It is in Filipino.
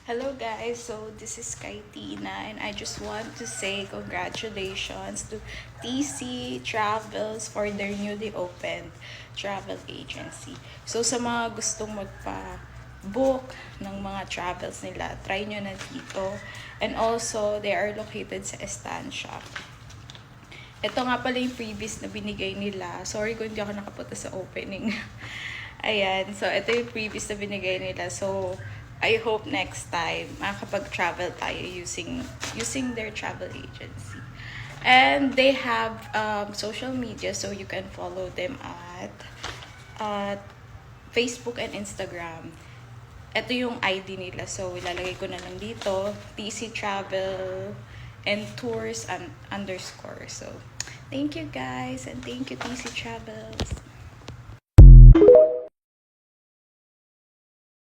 Hello guys, so this is Kaitina and I just want to say congratulations to TC Travels for their newly opened travel agency. So sa mga gustong magpa-book ng mga travels nila, try nyo na dito. And also, they are located sa Estancia. Ito nga pala yung freebies na binigay nila. Sorry kung hindi ako nakapunta sa opening. Ayan, so ito yung freebies na binigay nila. So, I hope next time makakapag-travel tayo using their travel agency. And they have social media, so you can follow them at Facebook and Instagram. Ito yung ID nila, so ilalagay ko na lang dito, TC Travel and Tours _ So, thank you guys, and thank you TC Travels.